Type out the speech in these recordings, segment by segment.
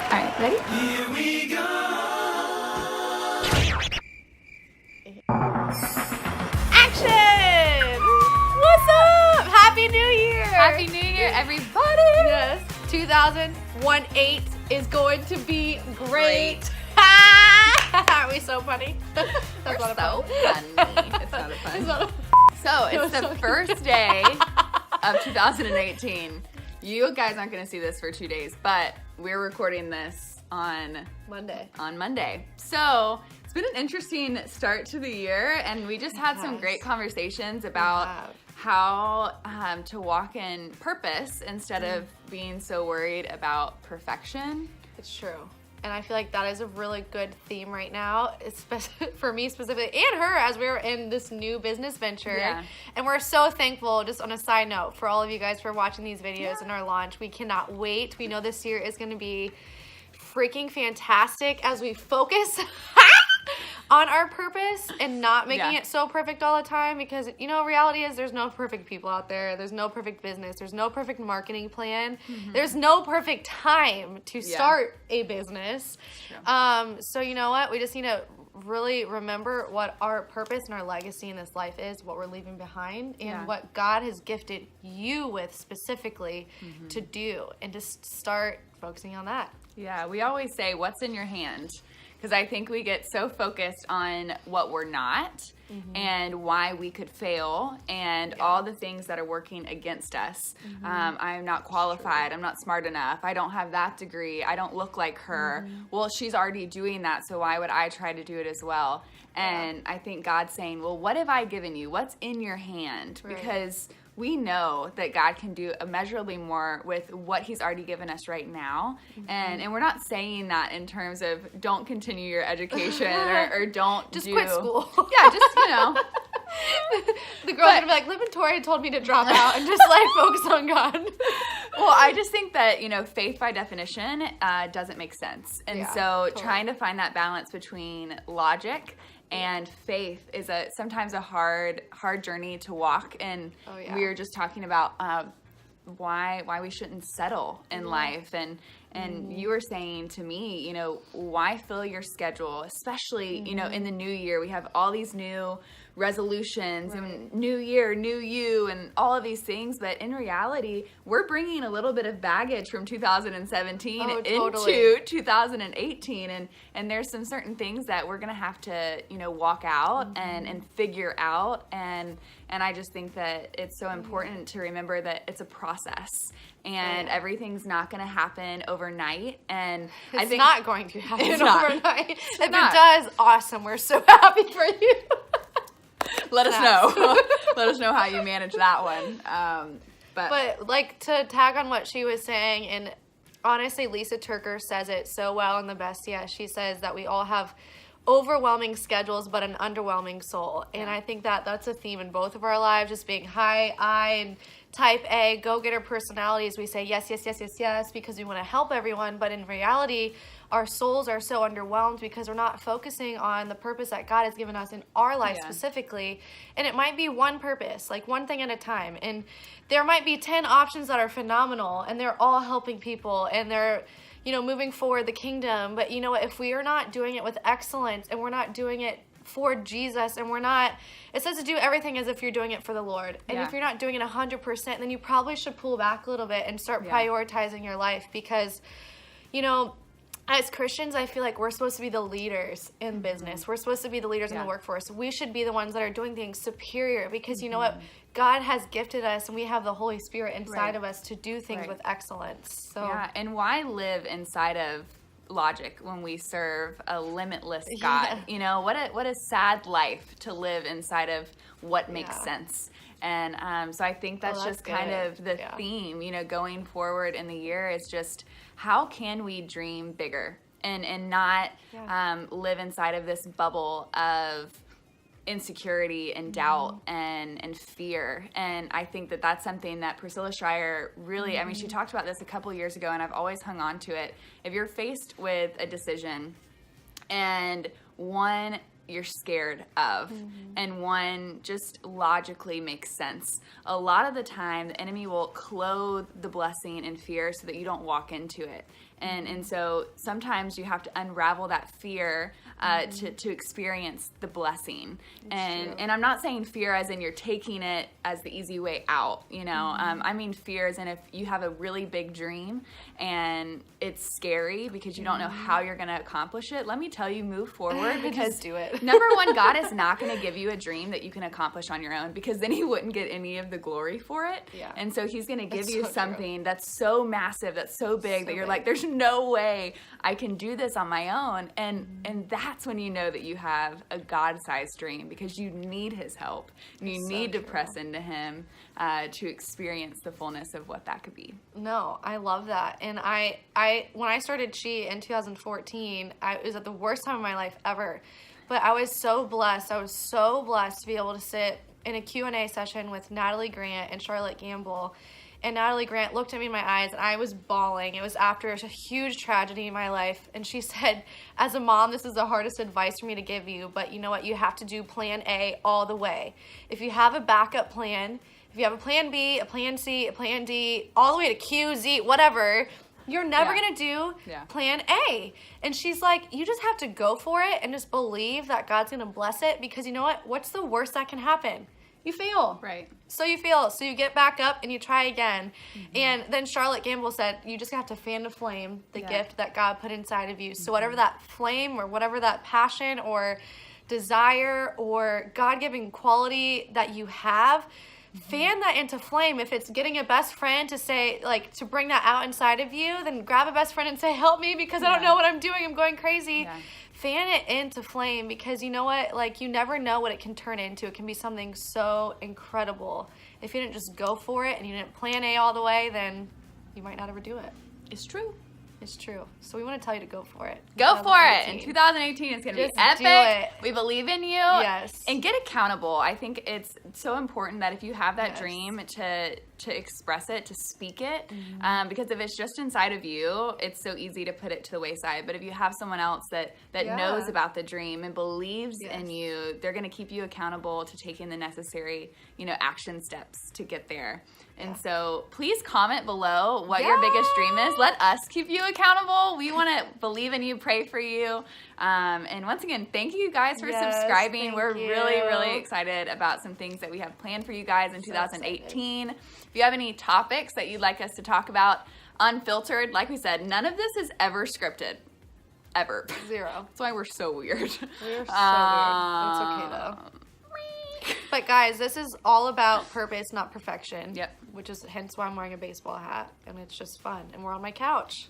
All right, ready? Here we go. Action! What's up? Happy New Year! Happy New Year, everybody! Yes, 2018 is going to be great. Aren't we so funny? That's We're not a so fun. funny. It's not a fun. It's not a So it's was the so first day of 2018. You guys aren't going to see this for 2 days, but we're recording this on Monday. So it's been an interesting start to the year, and we just had some great conversations about how to walk in purpose instead of being so worried about perfection. It's true. And I feel like that is a really good theme right now, especially for me specifically, and her, as we're in this new business venture. Yeah. And we're so thankful, just on a side note, for all of you guys for watching these videos in our launch. We cannot wait. We know this year is going to be freaking fantastic as we focus on our purpose and not making it so perfect all the time, because, you know, reality is there's no perfect people out there. There's no perfect business. There's no perfect marketing plan. There's no perfect time to start a business. So you know what? We just need to really remember what our purpose and our legacy in this life is, what we're leaving behind, and what God has gifted you with specifically to do, and just start focusing on that. Yeah, we always say, what's in your hand? Because I think we get so focused on what we're not and why we could fail and all the things that are working against us. I'm not qualified. I'm not smart enough. I don't have that degree. I don't look like her. Well, she's already doing that, so why would I try to do it as well? And I think God's saying, well, what have I given you? What's in your hand? Because we know that God can do immeasurably more with what he's already given us right now. And we're not saying that in terms of don't continue your education or don't just quit school. Yeah, just, you know. The girl's gonna be like, Liv and Tori told me to drop out and just like focus on God. Well, I just think that, you know, faith by definition doesn't make sense. And trying to find that balance between logic and faith is sometimes a hard journey to walk. And we were just talking about why we shouldn't settle in life. And you were saying to me, you know, why fill your schedule, especially, you know, in the new year. We have all these new resolutions and new year, new you, and all of these things. But in reality, we're bringing a little bit of baggage from 2017 into 2018. And there's some certain things that we're going to have to, you know, walk out and figure out. And I just think that it's so important to remember that it's a process. And everything's not going to happen overnight. And I think not going to happen overnight. If it not. does, awesome. We're so happy for you. Let us know. Let us know how you manage that one. But like, to tag on what she was saying, and honestly, Lisa Turker says it so well in The Best Yet. She says that we all have overwhelming schedules but an underwhelming soul. And I think that that's a theme in both of our lives, just being high I and type A, go-getter personalities. We say yes, yes, yes, yes, yes, because we want to help everyone. But in reality, our souls are so underwhelmed because we're not focusing on the purpose that God has given us in our life specifically. And it might be one purpose, like one thing at a time. And there might be 10 options that are phenomenal, and they're all helping people, and they're, you know, moving forward the kingdom. But you know what? If we are not doing it with excellence, and we're not doing it for Jesus, and we're not, it says to do everything as if you're doing it for the Lord. And if you're not doing it 100%, then you probably should pull back a little bit and start prioritizing your life. Because, you know, as Christians, I feel like we're supposed to be the leaders in business. We're supposed to be the leaders in the workforce. We should be the ones that are doing things superior, because you know what? God has gifted us, and we have the Holy Spirit inside of us to do things with excellence. So and why live inside of logic when we serve a limitless God? You know, what a sad life to live inside of what makes sense. And so I think that's just kind of the theme, you know, going forward in the year, is just how can we dream bigger and not live inside of this bubble of insecurity and doubt and fear. And I think that that's something that Priscilla Schreier really, I mean, she talked about this a couple years ago, and I've always hung on to it. If you're faced with a decision and one you're scared of, and one just logically makes sense. A lot of the time, the enemy will clothe the blessing in fear so that you don't walk into it. And so sometimes you have to unravel that fear to experience the blessing. And I'm not saying fear as in you're taking it as the easy way out, you know. I mean fear as in if you have a really big dream and it's scary because you don't know how you're going to accomplish it, let me tell you, move forward, because Just do it. number one, God is not going to give you a dream that you can accomplish on your own, because then he wouldn't get any of the glory for it. Yeah. And so he's going to give That's you so something that's so massive, that's so big, that you're like, there's no way I can do this on my own. And that's when you know that you have a God-sized dream, because you need his help. And you need to press into him to experience the fullness of what that could be. No, I love that. And I when I started She in 2014, it was at the worst time of my life ever. But I was so blessed. I was so blessed to be able to sit in a Q&A session with Natalie Grant and Charlotte Gamble. And Natalie Grant looked at me in my eyes, and I was bawling. It was after a huge tragedy in my life. And she said, as a mom, this is the hardest advice for me to give you, but you know what? You have to do plan A all the way. If you have a backup plan, if you have a plan B, a plan C, a plan D, all the way to Q, Z, whatever, you're never going to do plan A. And she's like, you just have to go for it and just believe that God's going to bless it, because you know what? What's the worst that can happen? You fail. Right. So you fail. So you get back up and you try again. And then Charlotte Gamble said, you just have to fan the flame, the gift that God put inside of you. So whatever that flame or whatever that passion or desire or God-given quality that you have, fan that into flame. If it's getting a best friend to say, like, to bring that out inside of you, then grab a best friend and say, help me, because I don't know what I'm doing. I'm going crazy. Yeah. Fan it into flame, because you know what? Like, you never know what it can turn into. It can be something so incredible. If you didn't just go for it and you didn't plan A all the way, then you might not ever do it. It's true. It's true. So we want to tell you to go for it. Go for it. In 2018, it's going to be epic. Do it. We believe in you. Yes. And get accountable. I think it's so important that if you have that dream, to express it, to speak it. Because if it's just inside of you, it's so easy to put it to the wayside. But if you have someone else that knows about the dream and believes in you, they're going to keep you accountable to taking the necessary, action steps to get there. And so please comment below what your biggest dream is. Let us keep you accountable. We want to believe in you, pray for you. And once again, thank you guys for subscribing. We're really, really excited about some things that we have planned for you guys in 2018. If you have any topics that you'd like us to talk about, unfiltered, like we said, none of this is ever scripted. Ever. Zero. That's why we're so weird. We're so weird. It's okay, though. But guys, this is all about purpose, not perfection. Yep. Which is hence why I'm wearing a baseball hat, and it's just fun. And we're on my couch,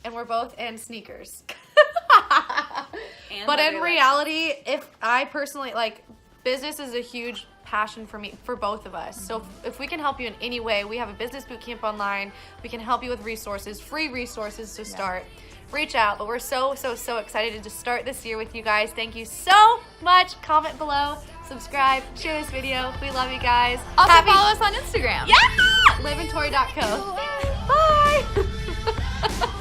and we're both in sneakers. But in reality, if I personally, business is a huge passion for me, for both of us. So if we can help you in any way, we have a business boot camp online. We can help you with resources, free resources to start. Reach out. But we're so excited to start this year with you guys. Thank you so much. Comment below, subscribe, share this video. We love you guys. Also follow us on Instagram. Yeah! liveandtori.co. Bye!